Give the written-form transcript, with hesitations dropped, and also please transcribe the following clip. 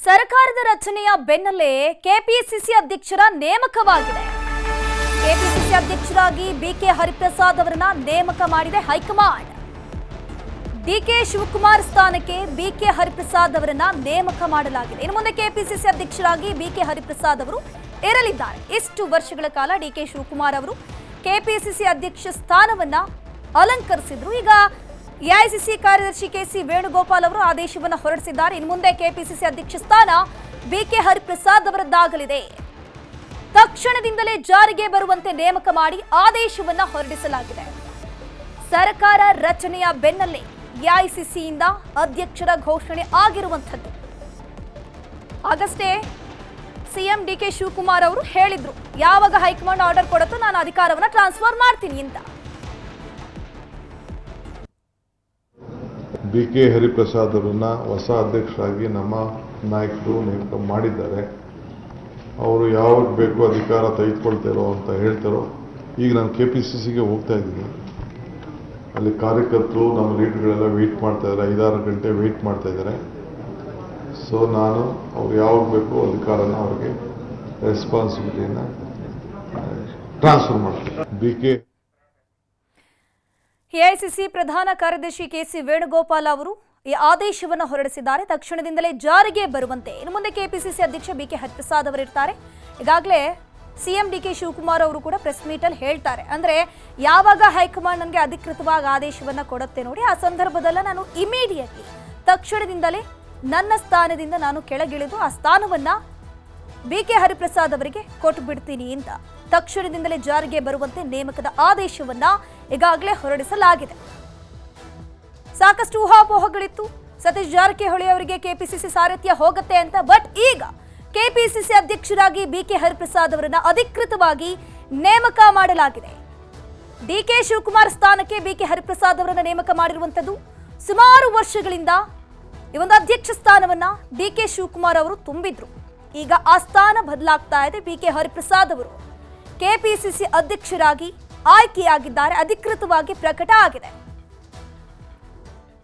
ಸರ್ಕಾರದ ರಚನೆಯ ಬೆನ್ನಲ್ಲೇ ಕೆಪಿಸಿಸಿ ಅಧ್ಯಕ್ಷರ ನೇಮಕವಾಗಿದೆ. ಕೆಪಿಸಿಸಿ ಅಧ್ಯಕ್ಷರಾಗಿ ಬಿಕೆ ಹರಿಪ್ರಸಾದ್ ಅವರನ್ನ ನೇಮಕ ಮಾಡಿದೆ ಹೈಕಮಾಂಡ್. ಡಿಕೆ ಶಿವಕುಮಾರ್ ಸ್ಥಾನಕ್ಕೆ ಬಿಕೆ ಹರಿಪ್ರಸಾದ್ ಅವರನ್ನ ನೇಮಕ ಮಾಡಲಾಗಿದೆ. ಇನ್ನು ಮುಂದೆ ಕೆಪಿಸಿಸಿ ಅಧ್ಯಕ್ಷರಾಗಿ ಬಿಕೆ ಹರಿಪ್ರಸಾದ್ ಅವರು ಇರಲಿದ್ದಾರೆ. ಇಷ್ಟು ವರ್ಷಗಳ ಕಾಲ ಡಿಕೆ ಶಿವಕುಮಾರ್ ಅವರು ಕೆಪಿಸಿಸಿ ಅಧ್ಯಕ್ಷ ಸ್ಥಾನವನ್ನ ಅಲಂಕರಿಸಿದ್ರು. ಈಗ ಎಐಸಿಸಿ ಕಾರ್ಯದರ್ಶಿ ಕೆಸಿ ವೇಣುಗೋಪಾಲ್ ಅವರು ಆದೇಶವನ್ನು ಹೊರಡಿಸಿದ್ದಾರೆ. ಇನ್ನು ಮುಂದೆ ಕೆಪಿಸಿಸಿ ಅಧ್ಯಕ್ಷ ಸ್ಥಾನ ಬಿಕೆ ಹರಿಪ್ರಸಾದ್ ಅವರದ್ದಾಗಲಿದೆ. ತಕ್ಷಣದಿಂದಲೇ ಜಾರಿಗೆ ಬರುವಂತೆ ನೇಮಕ ಮಾಡಿ ಆದೇಶವನ್ನ ಹೊರಡಿಸಲಾಗಿದೆ. ಸರ್ಕಾರ ರಚನೆಯ ಬೆನ್ನಲ್ಲೇ ಎಐಸಿಸಿಯಿಂದ ಅಧ್ಯಕ್ಷರ ಘೋಷಣೆ ಆಗಿರುವಂಥದ್ದು. ಆಗಷ್ಟೇ ಸಿಎಂ ಡಿಕೆ ಶಿವಕುಮಾರ್ ಅವರು ಹೇಳಿದ್ರು, ಯಾವಾಗ ಹೈಕಮಾಂಡ್ ಆರ್ಡರ್ ಕೊಡುತ್ತೋ ನಾನು ಅಧಿಕಾರವನ್ನು ಟ್ರಾನ್ಸ್ಫರ್ ಮಾಡ್ತೀನಿ ಅಂತ. ಬಿಕೆ ಹರಿಪ್ರಸಾದ್ ಅವರನ್ನ ಹೊಸ ಅಧ್ಯಕ್ಷರಾಗಿ ನಮ್ಮ ನಾಯಕರು ನೇಮಕ ಮಾಡಿದ್ದಾರೆ. ಅವರು ಯಾವಾಗ ಬೇಕು ಅಧಿಕಾರ ತೆಗೆದುಕೊಳ್ತಾರೋ ಅಂತ ಹೇಳ್ತಾರೋ. ಈಗ ನಾನು ಕೆಪಿಸಿಸಿಗೆ ಹೋಗ್ತಾ ಇದ್ದೀನಿ. ಅಲ್ಲಿ ಕಾರ್ಯಕರ್ತರು ನಮ್ಮ ಲೀಡರ್ಗಳೆಲ್ಲ ವೆಯ್ಟ್ ಮಾಡ್ತಾ ಇದ್ದಾರೆ, 5-6 ಗಂಟೆ ವೆಯ್ಟ್ ಮಾಡ್ತಾ ಇದ್ದಾರೆ. ಸೊ ನಾನು ಅವ್ರು ಯಾವಾಗ ಬೇಕು ಅಧಿಕಾರನ ಅವ್ರಿಗೆ ರೆಸ್ಪಾನ್ಸಿಬಿಲಿಟಿನ ಟ್ರಾನ್ಸ್ಫರ್ ಮಾಡ್ತೀನಿ. ಬಿಕೆ ಎಐಸಿಸಿ ಪ್ರಧಾನ ಕಾರ್ಯದರ್ಶಿ ಕೆಸಿ ವೇಣುಗೋಪಾಲ್ ಅವರು ಈ ಆದೇಶವನ್ನು ಹೊರಡಿಸಿದ್ದಾರೆ. ತಕ್ಷಣದಿಂದಲೇ ಜಾರಿಗೆ ಬರುವಂತೆ ಇನ್ನು ಮುಂದೆ ಕೆಪಿಸಿಸಿ ಅಧ್ಯಕ್ಷ ಬಿಕೆ ಹರಿಪ್ರಸಾದ್ ಅವರಿರ್ತಾರೆ. ಈಗಾಗಲೇ ಸಿಎಂ ಡಿಕೆ ಶಿವಕುಮಾರ್ ಅವರು ಕೂಡ ಪ್ರೆಸ್ ಮೀಟಲ್ಲಿ ಹೇಳ್ತಾರೆ, ಅಂದ್ರೆ ಯಾವಾಗ ಹೈಕಮಾಂಡ್ ನನಗೆ ಅಧಿಕೃತವಾಗಿ ಆದೇಶವನ್ನ ಕೊಡುತ್ತೆ ನೋಡಿ, ಆ ಸಂದರ್ಭದಲ್ಲ ನಾನು ಇಮಿಡಿಯೇಟ್ಲಿ ತಕ್ಷಣದಿಂದಲೇ ನನ್ನ ಸ್ಥಾನದಿಂದ ನಾನು ಕೆಳಗಿಳಿದು ಆ ಸ್ಥಾನವನ್ನ ಬಿಕೆ ಹರಿಪ್ರಸಾದ್ ಅವರಿಗೆ ಕೊಟ್ಟು ಬಿಡ್ತೀನಿ ಅಂತ ತಕ್ಷಣದಿಂದಲೇ ಜಾರಿಗೆ ಬರುವಂತೆ ನೇಮಕದ ಆದೇಶವನ್ನ ಈಗಾಗಲೇ ಹೊರಡಿಸಲಾಗಿದೆ. ಸಾಕಷ್ಟು ಊಹಾಪೋಹಗಳಿತ್ತು, ಸತೀಶ್ ಜಾರಕಿಹೊಳಿ ಅವರಿಗೆ ಕೆಪಿಸಿಸಿ ಸಾರಥ್ಯ ಹೋಗುತ್ತೆ ಅಂತ. ಬಟ್ ಈಗ ಕೆಪಿಸಿಸಿ ಅಧ್ಯಕ್ಷರಾಗಿ ಬಿಕೆ ಹರಿಪ್ರಸಾದ್ ಅವರನ್ನ ಅಧಿಕೃತವಾಗಿ ನೇಮಕ ಮಾಡಲಾಗಿದೆ. ಡಿಕೆ ಶಿವಕುಮಾರ್ ಸ್ಥಾನಕ್ಕೆ ಬಿಕೆ ಹರಿಪ್ರಸಾದ್ ಅವರನ್ನ ನೇಮಕ ಮಾಡಿರುವಂತದ್ದು. ಸುಮಾರು ವರ್ಷಗಳಿಂದ ಈ ಒಂದು ಅಧ್ಯಕ್ಷ ಸ್ಥಾನವನ್ನ ಡಿಕೆ ಶಿವಕುಮಾರ್ ಅವರು ತುಂಬಿದ್ರು. ಈಗ ಆ ಸ್ಥಾನ ಬದಲಾಗ್ತಾ ಇದೆ. ಬಿಕೆ ಹರಿಪ್ರಸಾದ್ ಅವರು ಕೆಪಿಸಿಸಿ ಅಧ್ಯಕ್ಷರಾಗಿ ಆಯ್ಕೆಯಾಗಿದ್ದಾರೆ, ಅಧಿಕೃತವಾಗಿ ಪ್ರಕಟ ಆಗಿದೆ.